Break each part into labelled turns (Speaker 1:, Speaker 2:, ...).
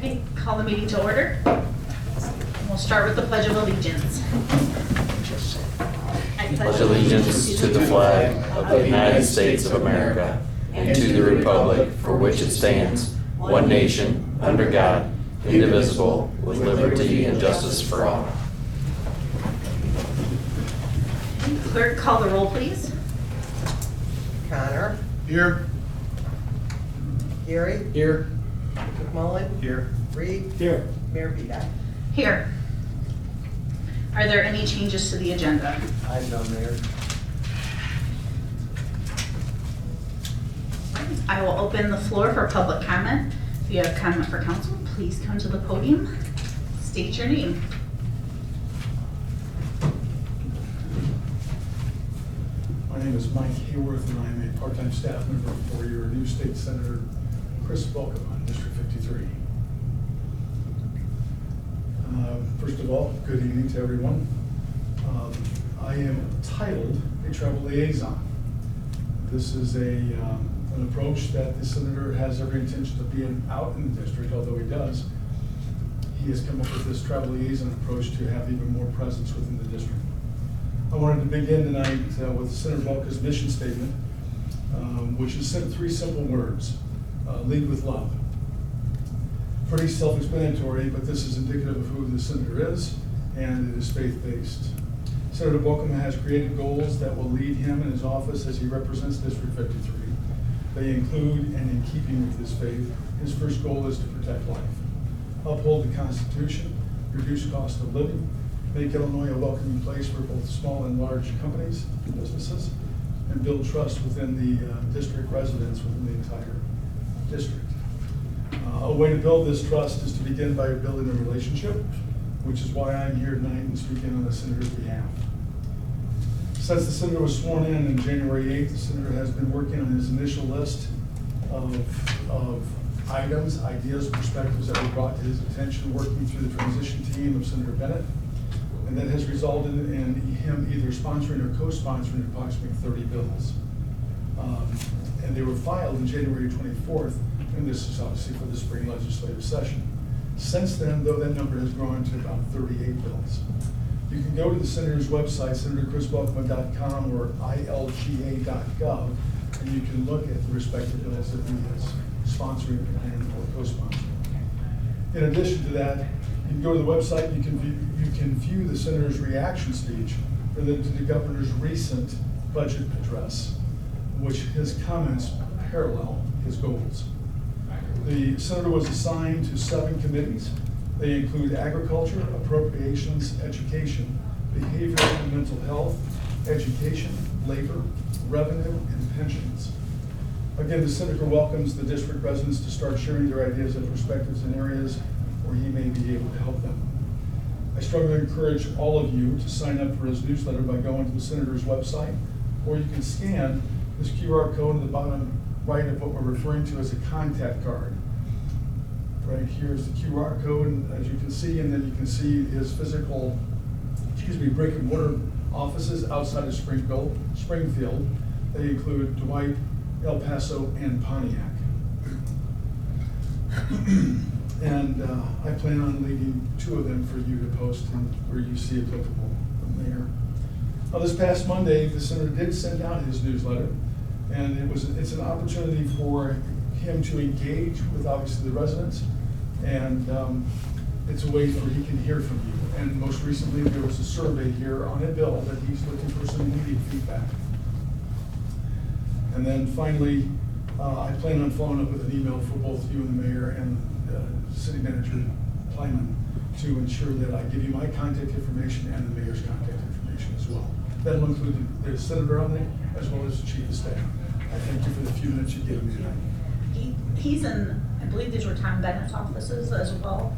Speaker 1: Okay, call the meeting to order. We'll start with the Pledge of Allegiance.
Speaker 2: I pledge allegiance to the flag of the United States of America and to the republic for which it stands, one nation, under God, indivisible, with liberty and justice for all.
Speaker 1: Clerk, call the roll, please.
Speaker 3: Connor.
Speaker 4: Here.
Speaker 3: Gary.
Speaker 4: Here.
Speaker 3: McMullen.
Speaker 4: Here.
Speaker 3: Reed.
Speaker 4: Here.
Speaker 3: Mayor Bedat.
Speaker 1: Here. Are there any changes to the agenda?
Speaker 4: I'm done, Mayor.
Speaker 1: I will open the floor for public comment. If you have comment for council, please come to the podium. State your name.
Speaker 5: My name is Mike Hayworth, and I am a part-time staff member for your new state senator, Chris Balcom, on District 53. First of all, good evening to everyone. I am titled a travel liaison. This is an approach that the senator has every intention of being out in the district, although he does. He has come up with this travel liaison approach to have even more presence within the district. I wanted to begin tonight with Senator Balcom's mission statement, which is three simple words: lead with love. Pretty self-explanatory, but this is indicative of who the senator is, and it is faith-based. Senator Balcom has created goals that will lead him in his office as he represents District 53. They include, and in keeping with his faith, his first goal is to protect life, uphold the Constitution, reduce cost of living, make Illinois a welcoming place for both small and large companies and businesses, and build trust within the district residents within the entire district. A way to build this trust is to begin by building a relationship, which is why I'm here tonight and speaking on the senator's behalf. Since the senator was sworn in January 8th, the senator has been working on his initial list of items, ideas, perspectives that were brought to his attention working through the transition team of Senator Bennett, and that has resulted in him either sponsoring or co-sponsoring approximately 30 bills. And they were filed on January 24th, and this is obviously for the spring legislative session. Since then, though, that number has grown to about 38 bills. You can go to the senator's website, senatorchrisbalcom.com or ilga.gov, and you can look at the respective bills that he is sponsoring and or co-sponsoring. In addition to that, you can go to the website, you can view the senator's reaction speech related to the governor's recent budget address, which his comments parallel his goals. The senator was assigned to 7 committees. They include agriculture, appropriations, education, behavioral and mental health, education, labor, revenue, and pensions. Again, the senator welcomes the district residents to start sharing their ideas and perspectives in areas where he may be able to help them. I strongly encourage all of you to sign up for his newsletter by going to the senator's website, or you can scan this QR code at the bottom right of what we're referring to as a contact card. Right here is the QR code, and as you can see, and then you can see his physical, brick and mortar offices outside of Springfield. They include Dwight, El Paso, and Pontiac. And I plan on leaving 2 of them for you to post where you see applicable from there. Now, this past Monday, the senator did send out his newsletter, and it's an opportunity for him to engage with obviously the residents, and it's a way where he can hear from you. And most recently, there was a survey here on a bill that he's looking for some immediate feedback. And then finally, I plan on following up with an email for both you and the mayor and city manager Kleiman to ensure that I give you my contact information and the mayor's contact information as well. That'll include the senator on there as well as the chief of staff. I thank you for the few minutes you've given me tonight.
Speaker 1: He's in, I believe these were Tom Bennett's offices as well.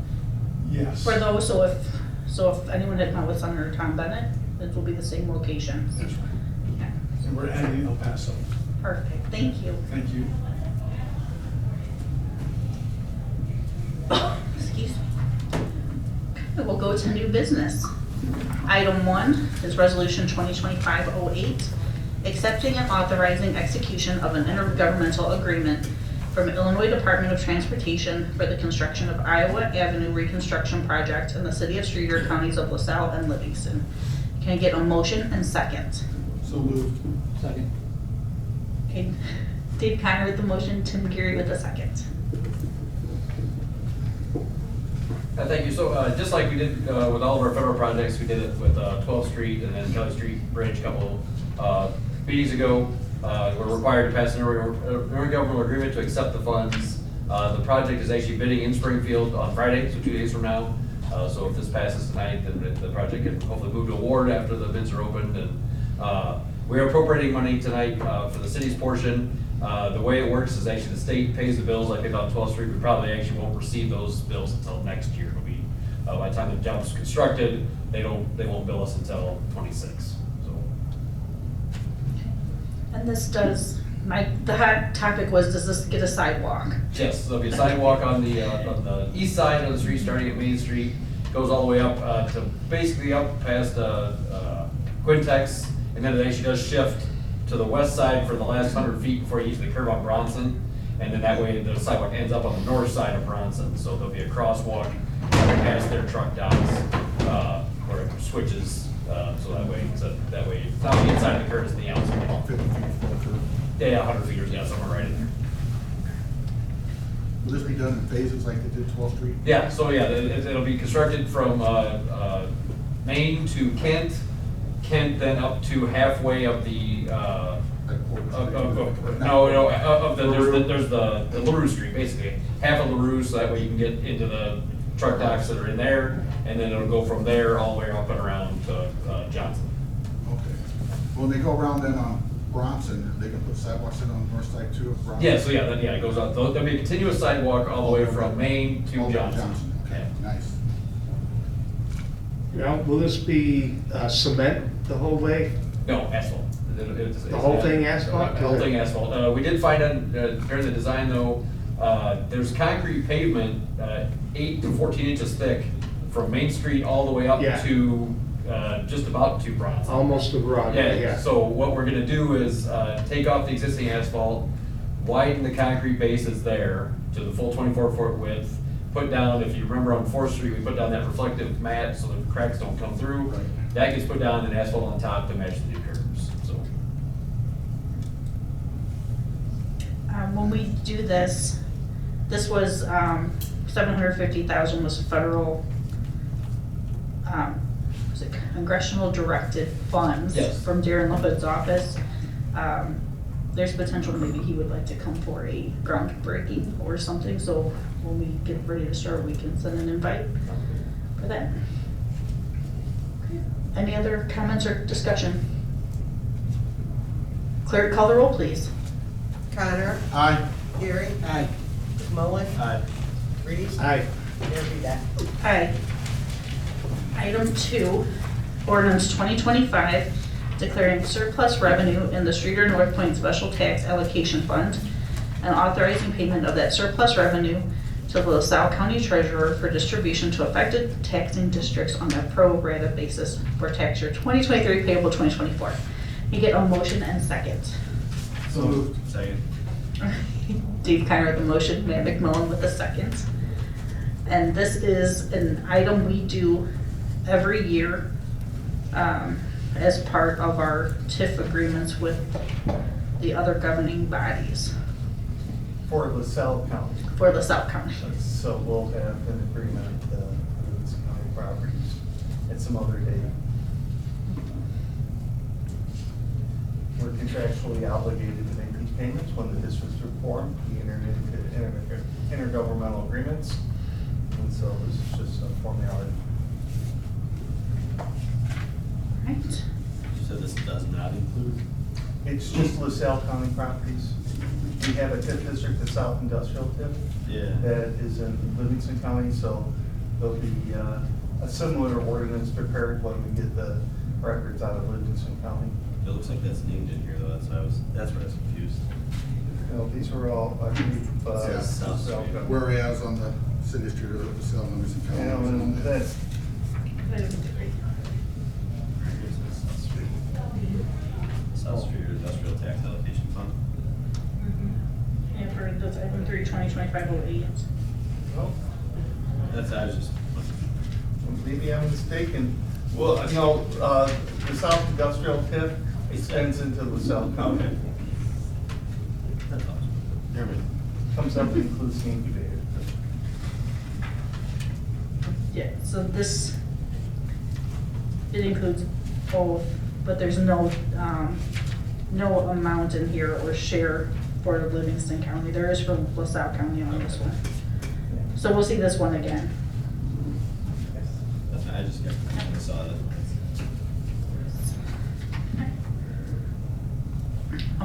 Speaker 5: Yes.
Speaker 1: For those, so if anyone had met with Senator Tom Bennett, it will be the same location.
Speaker 5: That's right.
Speaker 1: Okay.
Speaker 5: And we're adding El Paso.
Speaker 1: Perfect, thank you.
Speaker 5: Thank you.
Speaker 1: Excuse me. We'll go to new business. Item 1 is Resolution 2025-08, accepting and authorizing execution of an intergovernmental agreement from Illinois Department of Transportation for the construction of Iowa Avenue Reconstruction Project in the city of Streator, counties of LaSalle and Livingston. Can I get a motion and second?
Speaker 5: So moved.
Speaker 4: Second.
Speaker 1: Okay, Dave Connor with the motion, Tim Gary with the second.
Speaker 2: Thank you. So just like we did with all of our federal projects, we did it with 12th Street and then Kelly Street Bridge a couple meetings ago. We're required to pass an intergovernmental agreement to accept the funds. The project is actually bidding in Springfield on Friday, so 2 days from now. So if this passes tonight, then the project can hopefully move to award after the bids are opened. And we are appropriating money tonight for the city's portion. The way it works is actually the state pays the bills. I think on 12th Street, we probably actually won't receive those bills until next year. It'll be, by the time the job's constructed, they won't bill us until 26. So.
Speaker 1: And this does, the hot topic was, does this get a sidewalk?
Speaker 2: Yes, there'll be a sidewalk on the east side of the street, starting at Main Street, goes all the way up to basically up past Quintex, and then it actually does shift to the west side for the last 100 feet before you get to the curve on Bronson, and then that way the sidewalk ends up on the north side of Bronson, so there'll be a crosswalk right past their truck docks where it switches, so that way it's not the inside of the curve, it's the outside.
Speaker 6: About 50 feet from the curb.
Speaker 2: Yeah, 100 feet or yeah, somewhere right in there.
Speaker 6: Will this be done in phases like they did 12th Street?
Speaker 2: Yeah, so yeah, it'll be constructed from Maine to Kent, then up to halfway of the,
Speaker 6: Like Porter Street?
Speaker 2: there's the LaRue Street, basically. Half of LaRue, so that way you can get into the truck docks that are in there, and then it'll go from there all the way up and around to Johnson.
Speaker 6: Okay. When they go around then on Bronson, they can put sidewalks in on the north side too of Bronson?
Speaker 2: Yeah, so yeah, it goes on, there'll be a continuous sidewalk all the way from Maine to
Speaker 6: All the way
Speaker 2: Johnson.
Speaker 6: Okay, nice.
Speaker 4: Now, will this be cement the whole way?
Speaker 2: No, asphalt.
Speaker 4: The whole thing asphalt?
Speaker 2: The whole thing asphalt. We did find out during the design though, there's concrete pavement 8 to 14 inches thick from Main Street all the way up
Speaker 4: Yeah.
Speaker 2: to just about to Bronson.
Speaker 4: Almost to Broadway, yeah.
Speaker 2: So what we're gonna do is take off the existing asphalt, widen the concrete bases there to the full 24-foot width, put down, if you remember on 4th Street, we put down that reflective mat so the cracks don't come through.
Speaker 6: Right.
Speaker 2: That gets put down and asphalt on top to match the new curves, so.
Speaker 1: When we do this was, 750,000 was federal, was it congressional directed funds
Speaker 2: Yes.
Speaker 1: from Darren LaHood's office. There's potential maybe he would like to come for a groundbreaking or something, so when we get ready to start, we can send an invite for that. Okay. Any other comments or discussion? Clerk, call the roll, please.
Speaker 3: Connor,
Speaker 6: Aye.
Speaker 3: Gary,
Speaker 4: Aye.
Speaker 3: McMullen,
Speaker 4: Aye.
Speaker 3: Reese,
Speaker 4: Aye.
Speaker 3: Mayor Beat.
Speaker 1: Aye. Item 2, ordinance 2025, declaring surplus revenue in the Streator North Point Special Tax Allocation Fund and authorizing payment of that surplus revenue to the LaSalle County Treasurer for distribution to affected taxing districts on a pro rata basis for tax year 2023 payable 2024. You get a motion and second.
Speaker 6: So moved.
Speaker 2: Second.
Speaker 1: Dave Connor with the motion, Matt McMillan with the second. And this is an item we do every year as part of our TIF agreements with the other governing bodies
Speaker 7: For LaSalle County.
Speaker 1: for LaSalle County.
Speaker 7: So we'll have an agreement with the county properties at some other date. We're contractually obligated to make these payments when the districts are formed. We enter into intergovernmental agreements. And so this is just a formality.
Speaker 1: Right.
Speaker 8: You said this does not include?
Speaker 7: It's just LaSalle County properties. We have a TIF district, the South Industrial TIF.
Speaker 8: Yeah.
Speaker 7: That is in Livingston County, so there'll be a similar ordinance prepared when we get the records out of Livingston County.
Speaker 8: It looks like that's named in here though, that's why I was confused.
Speaker 7: You know, these were all, I believe,
Speaker 6: Yeah.
Speaker 8: South Street.
Speaker 6: Whereas on the city street of the cell numbers and
Speaker 7: You know, and that's,
Speaker 8: South Street or Industrial Tax Allocation Fund?
Speaker 1: Yep. for this item 3, 2025-08.
Speaker 7: Well,
Speaker 8: That's, I was just,
Speaker 7: maybe I'm mistaken. Well, no, the South Industrial tip extends into LaSalle County.
Speaker 8: okay. That's awesome. Never mind.
Speaker 7: Comes up and includes the incubator.
Speaker 1: Yeah, so this, it includes both, but there's no, no amount in here or share for Livingston County. There is for LaSalle County on this one. So we'll see this one again.
Speaker 8: That's fine, I just I saw that.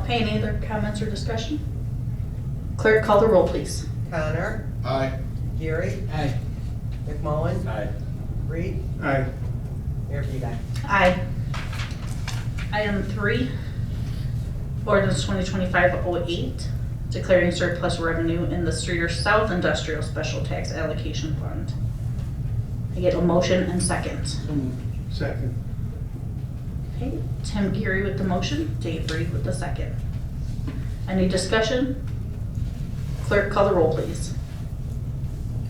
Speaker 1: Okay, any other comments or discussion? Clerk, call the roll, please.
Speaker 3: Connor,
Speaker 6: Aye.
Speaker 3: Gary,
Speaker 4: Aye.
Speaker 3: McMullen,
Speaker 8: Aye.
Speaker 3: Reed,
Speaker 4: Aye.
Speaker 3: Mayor Beeline.
Speaker 1: Aye. Item 3, ordinance 2025-08, declaring surplus revenue in the Streator South Industrial Special Tax Allocation Fund. I get a motion and second.
Speaker 4: Second.
Speaker 1: Okay, Tim Geary with the motion, Dave Reed with the second. Any discussion? Clerk, call the roll, please.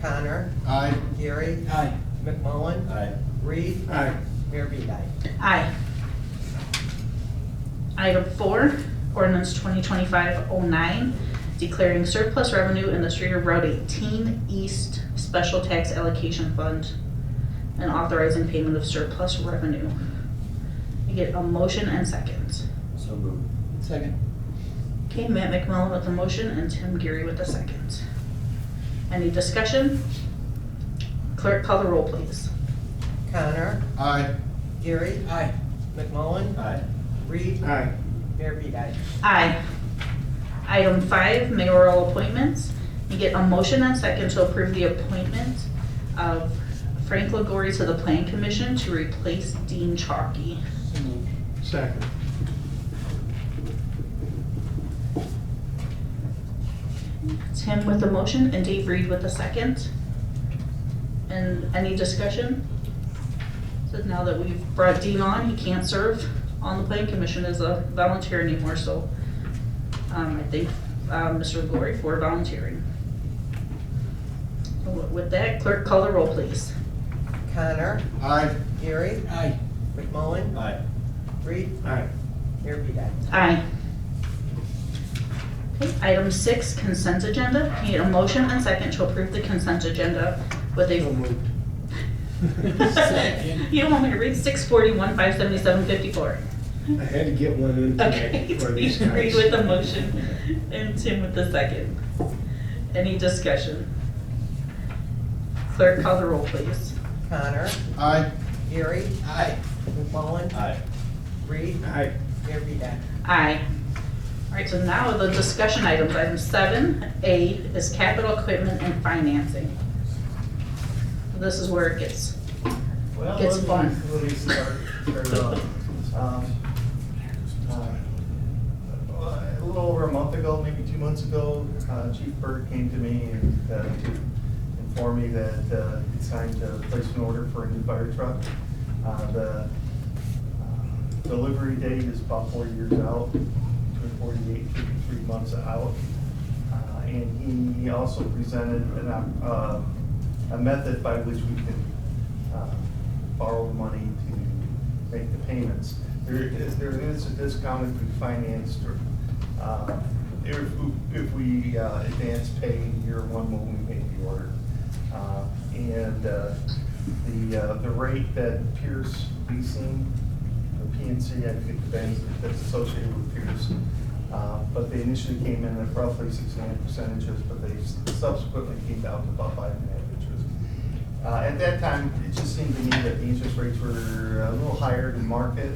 Speaker 3: Connor,
Speaker 6: Aye.
Speaker 3: Gary,
Speaker 4: Aye.
Speaker 3: McMullen,
Speaker 8: Aye.
Speaker 3: Reed,
Speaker 4: Aye.
Speaker 3: Mayor Beeline.
Speaker 1: Aye. Item 4, ordinance 2025-09, declaring surplus revenue in the Streator Route 18 East Special Tax Allocation Fund and authorizing payment of surplus revenue. I get a motion and second.
Speaker 8: So moved.
Speaker 4: Second.
Speaker 1: Okay, Matt McMullen with the motion and Tim Geary with the second. Any discussion? Clerk, call the roll, please.
Speaker 3: Connor,
Speaker 6: Aye.
Speaker 3: Gary,
Speaker 4: Aye.
Speaker 3: McMullen,
Speaker 8: Aye.
Speaker 3: Reed,
Speaker 4: Aye.
Speaker 3: Mayor Beeline.
Speaker 1: Aye. Item 5, mayoral appointments. You get a motion and second to approve the appointment of Frank Lagori to the Plan Commission to replace Dean Chalky.
Speaker 4: Second.
Speaker 1: Tim with the motion and Dave Reed with the second. And any discussion? So now that we've brought Dean on, he can't serve on the Plan Commission as a volunteer anymore, so I thank Mr. Lagori for volunteering. So with that, clerk, call the roll, please.
Speaker 3: Connor,
Speaker 6: Aye.
Speaker 3: Gary,
Speaker 4: Aye.
Speaker 3: McMullen,
Speaker 8: Aye.
Speaker 3: Reed,
Speaker 4: Aye.
Speaker 3: Mayor Beeline.
Speaker 1: Aye. Okay, item 6, consent agenda. Need a motion and second to approve the consent agenda with a.
Speaker 4: Second.
Speaker 1: You don't want me to read 641, 577, 54.
Speaker 4: I had to get one in
Speaker 1: Okay,
Speaker 4: tonight for these
Speaker 1: Dave Reed
Speaker 4: guys.
Speaker 1: with the motion and Tim with the second. Any discussion? Clerk, call the roll, please.
Speaker 3: Connor,
Speaker 6: Aye.
Speaker 3: Gary,
Speaker 4: Aye.
Speaker 3: McMullen,
Speaker 8: Aye.
Speaker 3: Reed,
Speaker 4: Aye.
Speaker 3: Mayor Beeline.
Speaker 1: Aye. All right, so now the discussion items. Item 7A is capital equipment and financing. This is where it gets
Speaker 7: Well,
Speaker 1: Gets fun.
Speaker 7: Let me start off. A little over a month ago, maybe 2 months ago, Chief Bird came to me and to inform me that it's time to place an order for a new fire truck. The delivery date is about 4 years out, between 48 and 53 months out. And he also presented a method by which we can borrow the money to make the payments. There is a discount if we financed or if we advance pay in year one when we make the order. And the rate that Pierce Leasing, or PNC, I think the bank that's associated with Pierce, but they initially came in at roughly 6.5% interest, but they subsequently came down to about 5.5% interest. At that time, it just seemed to me that the interest rates were a little higher than market,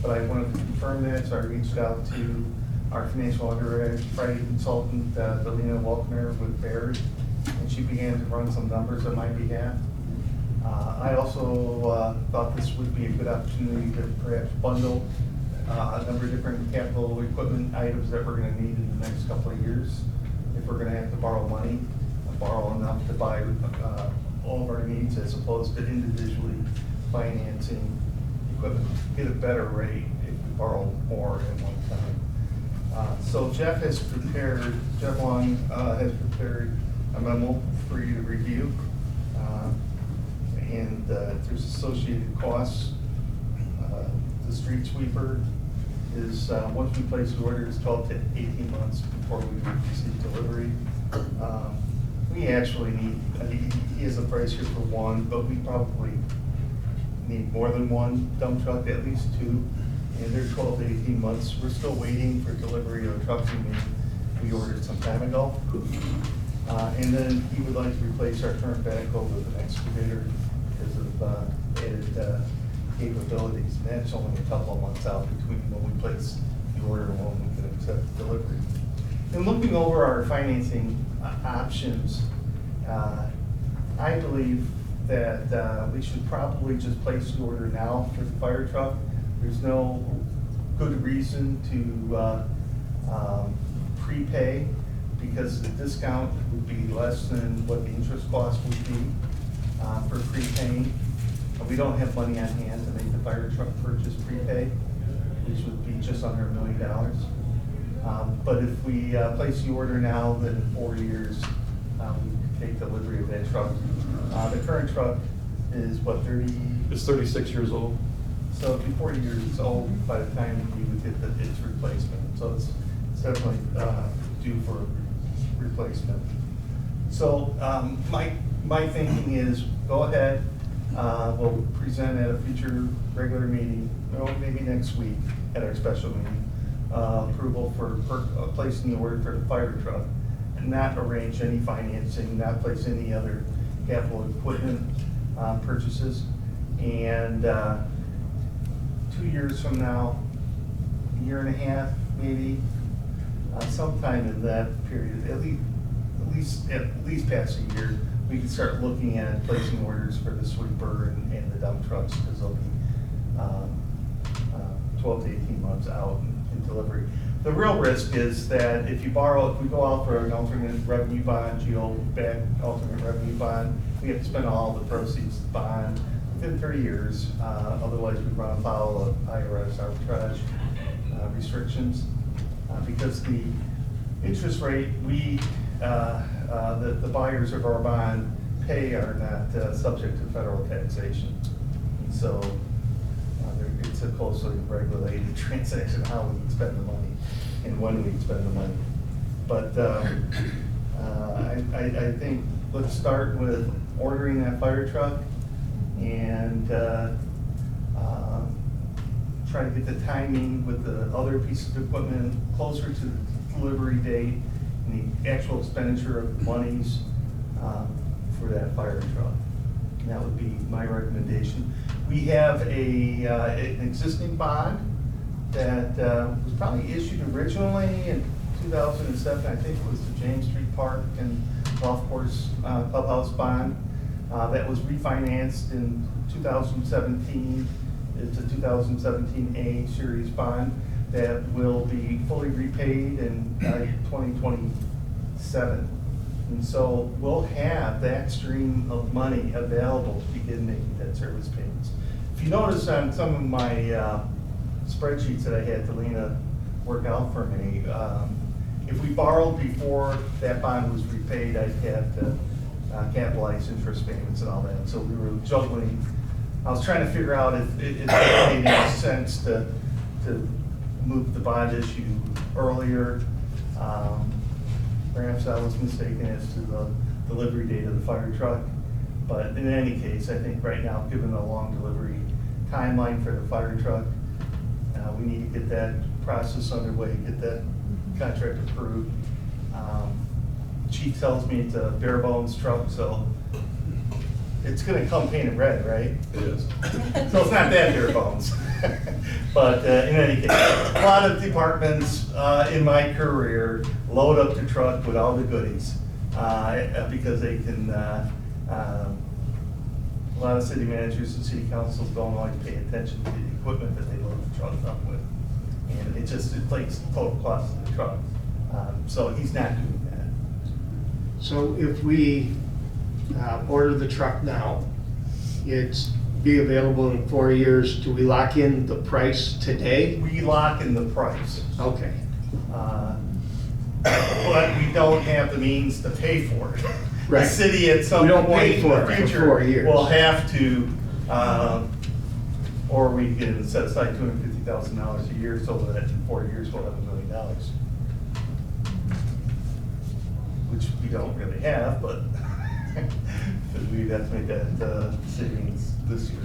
Speaker 7: but I wanted to confirm that, so I reached out to our financial underwriting consultant, Delina Walkner with Baird, and she began to run some numbers on my behalf. I also thought this would be a good opportunity to perhaps bundle a number of different capital equipment items that we're gonna need in the next couple of years. If we're gonna have to borrow money, borrow enough to buy all of our needs as opposed to individually financing equipment, get a better rate if we borrow more at one time. So Jeff Long has prepared a memo for you to review. And there's associated costs. The street sweeper is, once we place the order, it's 12 to 18 months before we receive delivery. We actually need, he has a price here for one, but we probably need more than one dump truck, at least two. And they're 12 to 18 months. We're still waiting for delivery of the truck we ordered some time ago. And then he would like to replace our current backhoe with an excavator because of added capabilities. And that's only a couple of months out between when we place the order and when we can accept delivery. And looking over our financing options, I believe that we should probably just place the order now for the fire truck. There's no good reason to prepay because the discount would be less than what the interest cost would be for prepaying. We don't have money on hand to make the fire truck purchase prepay, which would be just under $1 million. But if we place the order now, then in 4 years, we could take delivery of that truck. The current truck is what, 30?
Speaker 2: It's 36 years old.
Speaker 7: So it'd be 40 years old by the time we would get its replacement. So it's definitely due for replacement. So my thinking is go ahead. We'll present at a future regular meeting, or maybe next week at our special meeting, approval for placing the order for the fire truck and not arrange any financing, not place any other capital equipment purchases. And 2 years from now, a year and a half maybe, sometime in that period, at least past a year, we can start looking at placing orders for the sweeper and the dump trucks because they'll be 12 to 18 months out in delivery. The real risk is that if we go out for an alternate revenue bond, GO-backed alternate revenue bond, we have to spend all the proceeds to bond within 30 years. Otherwise, we run afoul of IRS arbitrage restrictions because the interest rate the buyers of our bond pay are not subject to federal taxation. And so it's a closely regulated transaction how we spend the money and when we spend the money. But I think let's start with ordering that fire truck and try to get the timing with the other pieces of equipment closer to the delivery date and the actual expenditure of monies for that fire truck. And that would be my recommendation. We have an existing bond that was probably issued originally in 2007. I think it was the James Street Park and Golf Course Clubhouse bond that was refinanced in 2017. It's a 2017A series bond that will be fully repaid in 2027. And so we'll have that stream of money available to begin making debt service payments. If you notice on some of my spreadsheets that I had Delina work out for me, if we borrowed before that bond was repaid, I'd have to capitalize interest payments and all that. So we were juggling. I was trying to figure out if it made any sense to move the bond issue earlier. Perhaps I was mistaken as to the delivery date of the fire truck. But in any case, I think right now, given the long delivery timeline for the fire truck, we need to get that process underway, get that contract approved. Chief tells me it's a bare bones truck, so it's gonna come painted red, right?
Speaker 2: It is.
Speaker 7: So it's not that bare bones. But in any case, a lot of departments in my career load up the truck with all the goodies because they can, a lot of city managers and city councils don't always pay attention to the equipment that they load the truck up with. And it takes total cost of the truck. So he's not doing that.
Speaker 4: So if we order the truck now, it's be available in 4 years. Do we lock in the price today?
Speaker 7: We lock in the price.
Speaker 4: Okay.
Speaker 7: But we don't have the means to pay for it. The
Speaker 4: Right.
Speaker 7: city at some
Speaker 4: We don't
Speaker 7: point
Speaker 4: pay
Speaker 7: in
Speaker 4: for
Speaker 7: the
Speaker 4: it for
Speaker 7: future
Speaker 4: 4 years.
Speaker 7: will have to, or we can set aside $250,000 a year so that in 4 years we'll have $1 million. Which we don't really have, but we'd have to make that savings this year.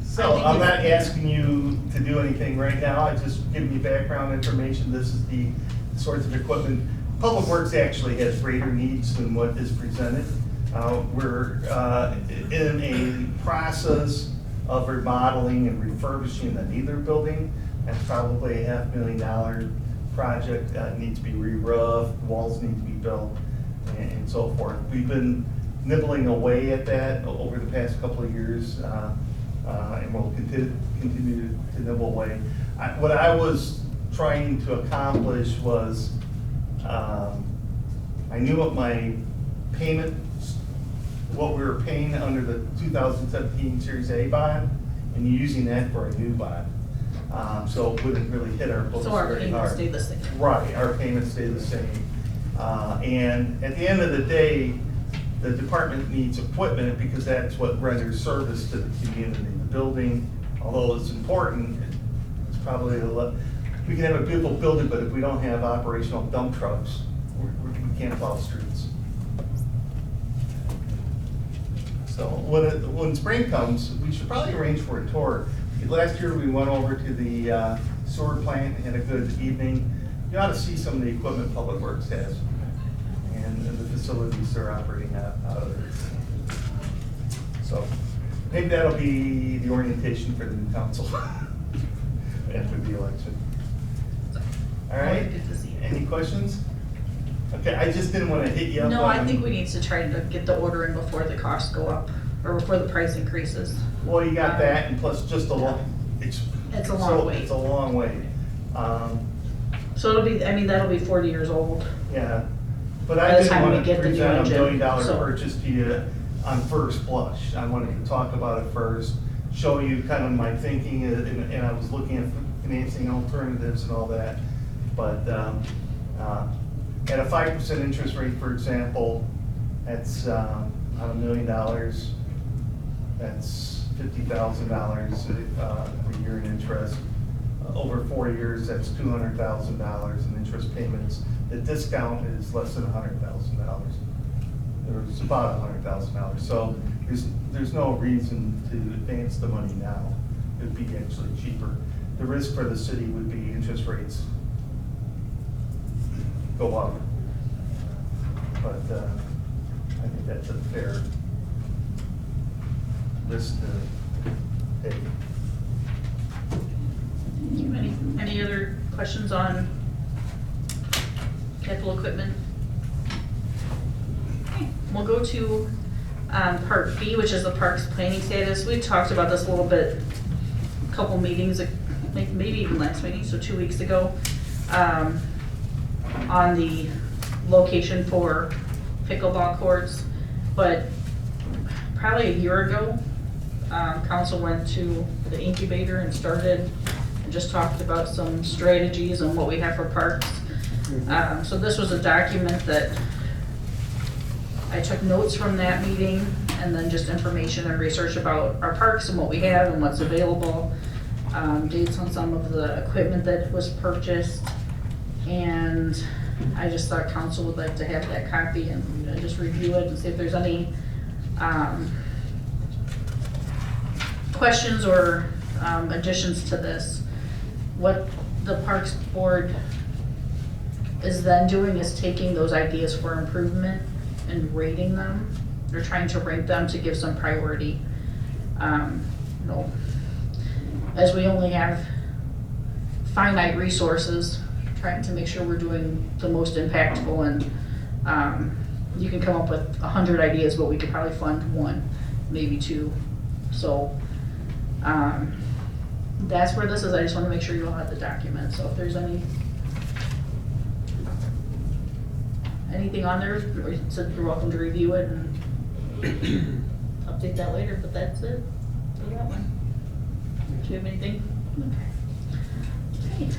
Speaker 7: So I'm not asking you to do anything right now, I'm just giving you background information. This is the sorts of equipment. Public Works actually has greater needs than what is presented. We're in a process of remodeling and refurbishing the Neither building. That's probably a $500,000 project. It needs to be re-roofed, walls need to be built, and so forth. We've been nibbling away at that over the past couple of years. And we'll continue to nibble away. What I was trying to accomplish was, I knew what my payments, what we were paying under the 2017 Series A bond, and using that for a new bond. So it wouldn't really hit our books
Speaker 1: So our
Speaker 7: very
Speaker 1: payments
Speaker 7: hard.
Speaker 1: stay the same.
Speaker 7: Right, our payments stay the same. And at the end of the day, the department needs equipment because that's what renders service to the community. The building, although it's important, it's probably we can have a beautiful building, but if we don't have operational dump trucks, we can't plow streets. So when spring comes, we should probably arrange for a tour. Last year, we went over to the sewer plant and had a good evening. You ought to see some of the equipment Public Works has and the facilities they're operating out of there. So maybe that'll be the orientation for the new council after the election. All right,
Speaker 1: Good to see you.
Speaker 7: any questions? Okay, I just didn't want to hit you up.
Speaker 1: No, I
Speaker 7: on-
Speaker 1: think we need to try to get the order in before the costs go up, or before the price increases.
Speaker 7: Well, you got that, and plus just a long,
Speaker 1: It's a long wait.
Speaker 7: It's a long wait.
Speaker 1: So it'll be, I mean, that'll be 40 years old.
Speaker 7: Yeah, but
Speaker 1: By
Speaker 7: I
Speaker 1: the
Speaker 7: didn't
Speaker 1: time we
Speaker 7: want to
Speaker 1: get the new
Speaker 7: present a
Speaker 1: engine,
Speaker 7: $1 million
Speaker 1: so-
Speaker 7: purchase to you on first blush. I wanted to talk about it first, show you kind of my thinking, and I was looking at financing alternatives and all that. But at a 5% interest rate, for example, that's on $1 million, that's $50,000 a year in interest. Over 4 years, that's $200,000 in interest payments. The discount is less than $100,000. There's about $100,000. So there's no reason to advance the money now. It'd be actually cheaper. The risk for the city would be interest rates go up. But I think that's a fair risk to take.
Speaker 1: Any other questions on capital equipment? Okay, we'll go to Part B, which is the parks planning status. We talked about this a little bit, a couple meetings, maybe even last meeting, so 2 weeks ago, on the location for pickleball courts. But probably a year ago, council went to the incubator and started and just talked about some strategies on what we have for parks. So this was a document that I took notes from that meeting and then just information and research about our parks and what we have and what's available. Dates on some of the equipment that was purchased. And I just thought council would like to have that copy and just review it and see if there's any questions or additions to this. What the Parks Board is then doing is taking those ideas for improvement and rating them. They're trying to rank them to give some priority. You know, as we only have finite resources, trying to make sure we're doing the most impactful, and you can come up with 100 ideas, but we could probably fund 1, maybe 2. So that's where this is. I just want to make sure you all have the document. So if there's anything on there, you're welcome to review it and update that later, but that's it for that one. Do you have anything? Okay.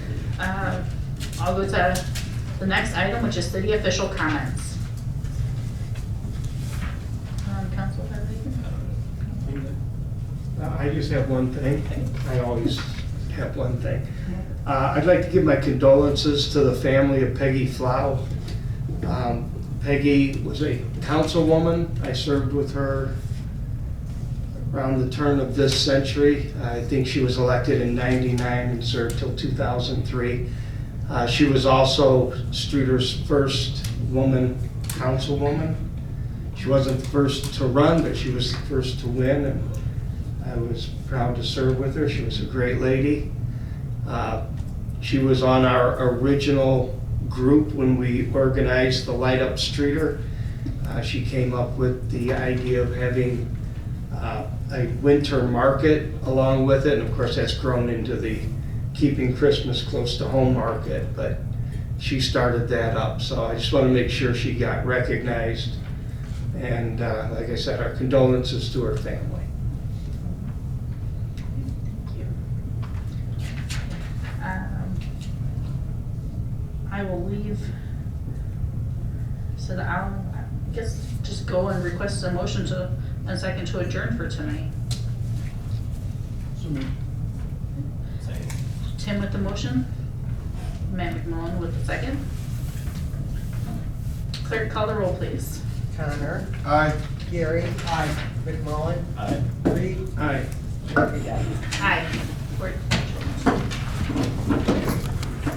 Speaker 1: I'll go to the next item, which is city official comments. Council have anything?
Speaker 4: I just have one thing. I always have one thing. I'd like to give my condolences to the family of Peggy Flau. Peggy was a councilwoman. I served with her around the turn of this century. I think she was elected in '99 and served till 2003. She was also Streator's first woman councilwoman. She wasn't the first to run, but she was the first to win, and I was proud to serve with her. She was a great lady. She was on our original group when we organized the Light Up Streator. She came up with the idea of having a winter market along with it, and of course that's grown into the Keeping Christmas Close to Home market, but she started that up, so I just want to make sure she got recognized. And like I said, our condolences to her family.
Speaker 1: Thank you. I will leave, so that I'll, I guess, just go and request a motion to, a second to adjourn for tonight.
Speaker 8: Second.
Speaker 1: Tim with the motion, Matt McMullen with the second. Clerk, call the roll, please.
Speaker 3: Connor,
Speaker 6: Aye.
Speaker 3: Gary. Aye. McMullen.
Speaker 8: Aye.
Speaker 3: Reed.
Speaker 4: Aye.
Speaker 3: Murphy, aye.
Speaker 1: Aye. We're-